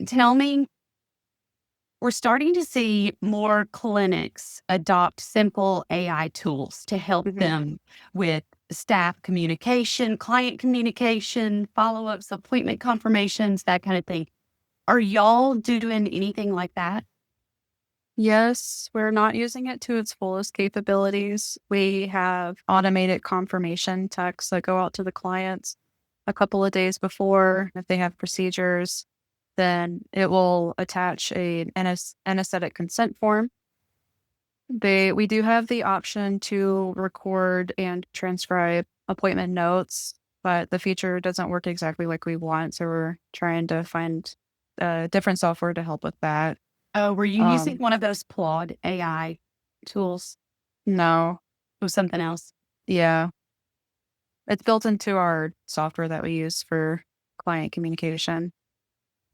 Tell me, we're starting to see more clinics adopt simple AI tools to help Mhm. them with staff communication, client communication, follow-ups, appointment confirmations, that kind of thing. Are y'all doing anything like that? Yes, we're not using it to its fullest capabilities. We have automated confirmation texts that go out to the clients a couple of days before. If they have procedures, then it will attach a anesthetic consent form. We do have the option to record and transcribe appointment notes, but the feature doesn't work exactly like we want. So we're trying to find different software to help with that. Oh, were you using Um, one of those Claude AI tools no, or something else? yeah, it's built into our software that we use for client communication.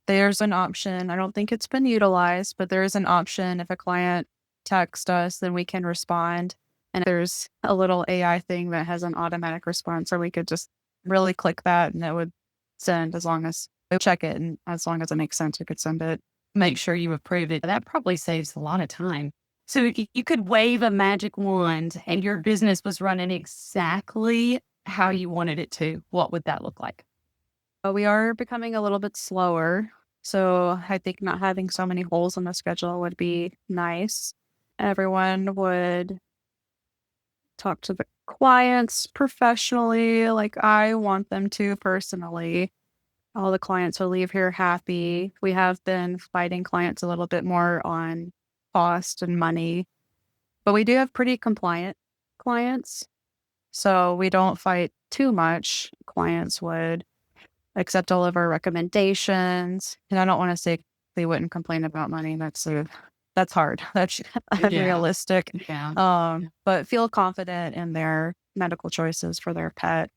There's an option, I don't think it's been utilized, but there is an option if a client texts us, then we can respond. And there's a little AI thing that has an automatic response, so we could just really click that and it would send as long as we check it. And as long as it makes sense, we could send it. Make sure you approve it. That probably saves a lot of time. So if you could wave a magic wand and your business was running exactly how you wanted it to, what would that look like? But we are becoming a little bit slower. So I think not having so many holes in the schedule would be nice. Everyone would talk to the clients professionally, like I want them to personally. All the clients will leave here happy. We have been fighting clients a little bit more on cost and money, but we do have pretty compliant clients. So we don't fight too much. Clients would accept all of our recommendations. And I don't want to say they wouldn't complain about money. That's hard. That's Yeah. unrealistic. Yeah. But feel confident in their medical choices for their pet.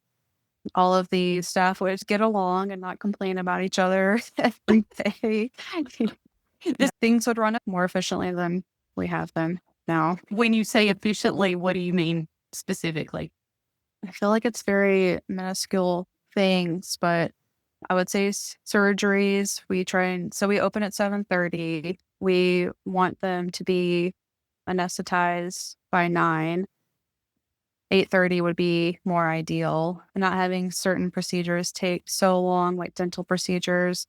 All of the staff would get along and not complain about each other every day. Things would run more efficiently than we have them now. When you say efficiently, what do you mean specifically? I feel like it's very minuscule things, but I would say surgeries, we open at 7:30. We want them to be anesthetized by 9. 8:30 would be more ideal. Not having certain procedures take so long, like dental procedures.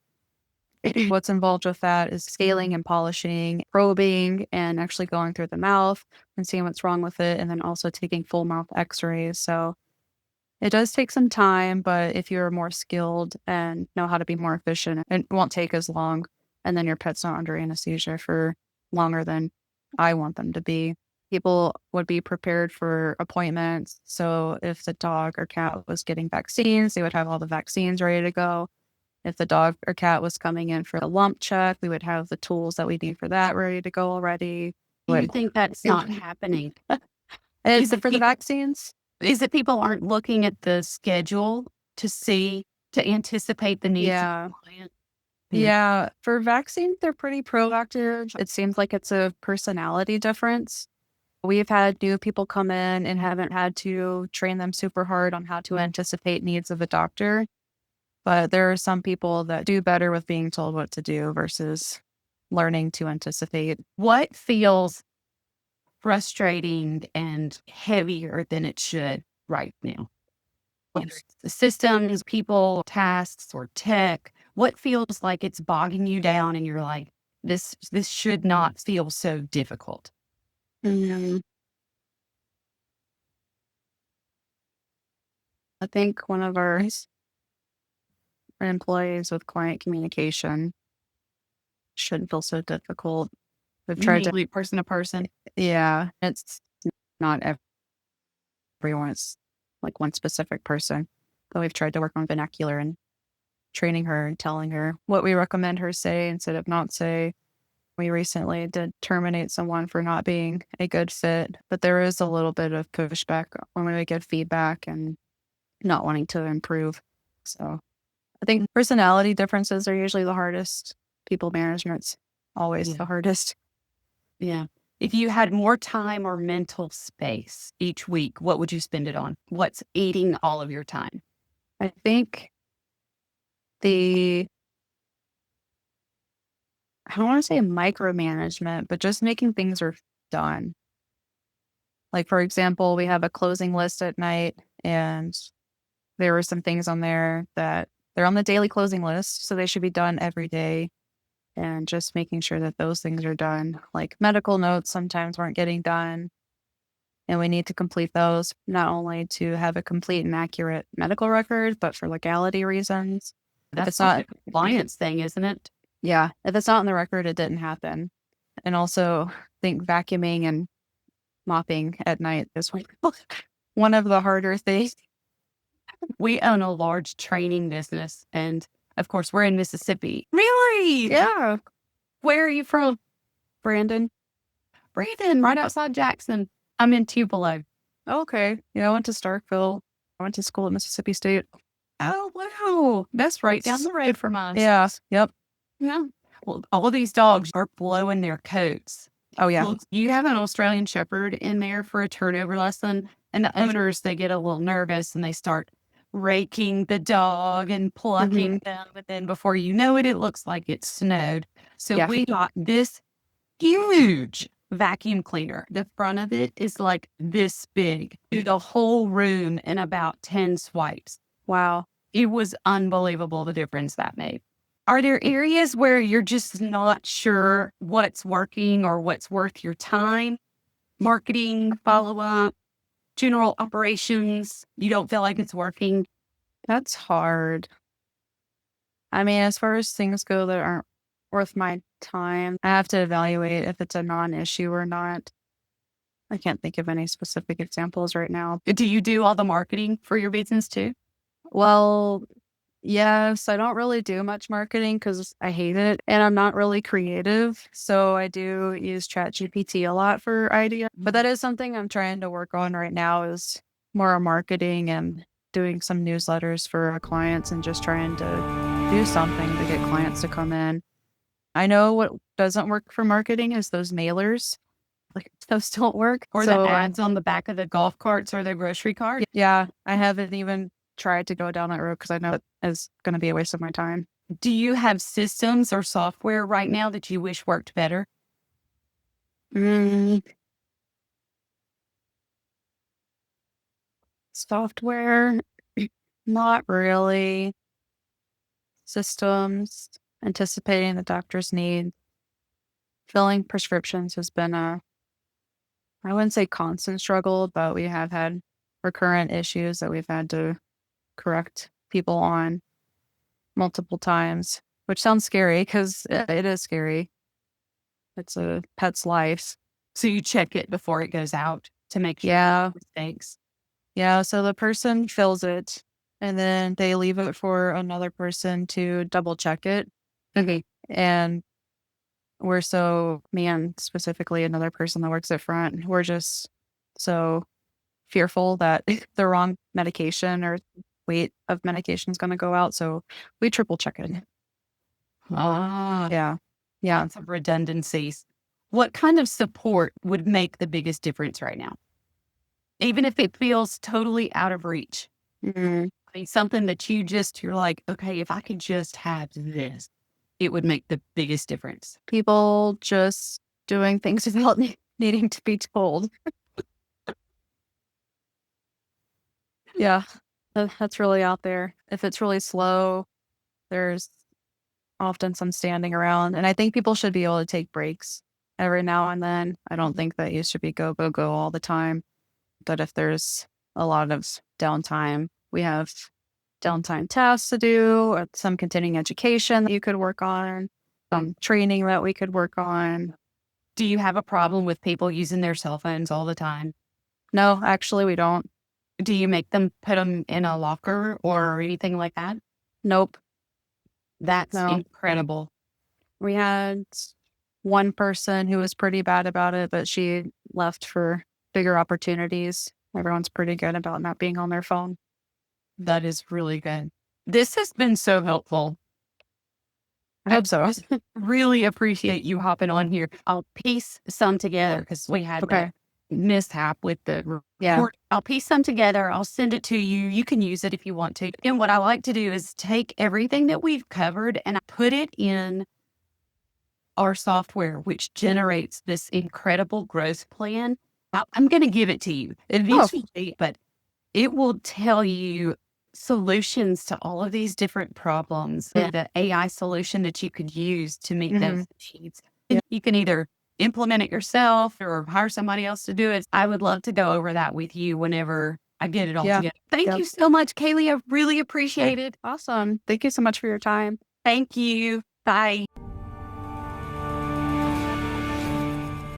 What's involved with that is scaling and polishing, probing, and actually going through the mouth and seeing what's wrong with it, and then also taking full mouth x-rays. So it does take some time, but if you're more skilled and know how to be more efficient, it won't take as long. And then your pet's not under anesthesia for longer than I want them to be. People would be prepared for appointments. So if the dog or cat was getting vaccines, they would have all the vaccines ready to go. If the dog or cat was coming in for a lump check, we would have the tools that we need for that ready to go already. Do you think that's not happening? Is Is it it for the people, vaccines? is it people aren't looking at the schedule to anticipate the needs of Yeah. the client? Yeah. Yeah, for vaccines, they're pretty proactive. It seems like it's a personality difference. We've had new people come in and haven't had to train them super hard on how to anticipate needs of a doctor. But there are some people that do better with being told what to do versus learning to anticipate. What feels frustrating and heavier than it should right now? Whether it's the systems, people, tasks, or tech, what feels like it's bogging you down and you're like, this should not feel so difficult? Mm, I think one of our employees with client communication shouldn't feel so difficult. We've You tried mean to, like person to person? yeah, it's not everyone. It's like one specific person. But we've tried to work on vernacular and training her and telling her what we recommend her say instead of not say. We recently did terminate someone for not being a good fit, but there is a little bit of pushback when we give feedback and not wanting to improve. So I think personality differences are usually the hardest. People management's always Yeah. the hardest. Yeah. If you had more time or mental space each week, what would you spend it on? What's eating all of your time? I think the I don't want to say micromanagement, but just making things are done. Like, for example, we have a closing list at night, and there were some things on there that they're on the daily closing list, so they should be done every day. And just making sure that those things are done. Like medical notes sometimes weren't getting done, and we need to complete those not only to have a complete and accurate medical record, but for legality reasons. If That's it's like not, a compliance thing, isn't it? yeah, if it's not in the record, it didn't happen. And also, I think vacuuming and mopping at night is one of the harder things. We own a large training business, and of course, we're in Mississippi. Really? Yeah, Where are you from? Brandon. Brandon, right outside Jackson. I'm in Tupelo. Okay. Yeah, I went to Starkville. I went to school at Mississippi State. Oh, wow. That's right down the road from us. Yeah. Yep. Yeah. Well, all these dogs are blowing their coats. Oh, yeah. Well, you have an Australian Shepherd in there for a turnover lesson, and the owners, they get a little nervous and they start raking the dog and plucking them. And then before you know it, it looks like it snowed. So Yeah. we got this huge vacuum cleaner. The front of it is like this big, through the whole room in about 10 swipes. Wow. It was unbelievable the difference that made. Are there areas where you're just not sure what's working or what's worth your time? Marketing, follow up, general operations, you don't feel like it's working? That's hard. I mean, as far as things go that aren't worth my time, I have to evaluate if it's a non-issue or not. I can't think of any specific examples right now. Do you do all the marketing for your business too? Well, yes, I don't really do much marketing because I hate it and I'm not really creative. So I do use ChatGPT a lot for ideas. But that is something I'm trying to work on right now is more marketing and doing some newsletters for our clients and just trying to do something to get clients to come in. I know what doesn't work for marketing is those mailers. Like those don't work. Or So, the ads on the back of the golf carts or the grocery cart? yeah, I haven't even tried to go down that road because I know it is going to be a waste of my time. Do you have systems or software right now that you wish worked better? Software, not really. Systems, anticipating the doctor's need. Filling prescriptions has been I wouldn't say constant struggle, but we have had recurrent issues that we've had to correct people on multiple times, which sounds scary because it is scary. It's a pet's life. So you check it before it goes out to make sure Yeah. mistakes. Yeah. So the person fills it and then they leave it for another person to double check it. Okay. And me and specifically another person that works at front, we're just so fearful that the wrong medication or weight of medication is going to go out. So we triple check it. Ah, Yeah. Yeah. lots of redundancies. What kind of support would make the biggest difference right now? Even if it feels totally out of reach. Mm. I mean, something that you're like, okay, if I could just have this, it would make the biggest difference. People just doing things without needing to be told. Yeah. That's really out there. If it's really slow, there's often some standing around. And I think people should be able to take breaks every now and then. I don't think that you should be go, go, go all the time. But if there's a lot of downtime, we have downtime tasks to do, or some continuing education that you could work on, some training that we could work on. Do you have a problem with people using their cell phones all the time? No, actually, we don't. Do you make them put them in a locker or anything like that? Nope. That's No. incredible. We had one person who was pretty bad about it, but she left for bigger opportunities. Everyone's pretty good about not being on their phone. That is really good. This has been so helpful. I hope so. Really appreciate you hopping on here. I'll piece some together because we had that mishap with the report. I'll piece some together. I'll send it to you. You can use it if you want to. And what I like to do is take everything that we've covered and I put it in our software, which generates this incredible growth plan. I'm going to give it to you eventually, but it will tell you solutions to all of these different problems and the AI solution that you could use to meet those needs. Yeah. You can either implement it yourself or hire somebody else to do it. I would love to go over that with you whenever I get it all together. Thank you so much, Kaylee. I really appreciate it. Awesome. Thank you so much for your time. Thank you. Bye.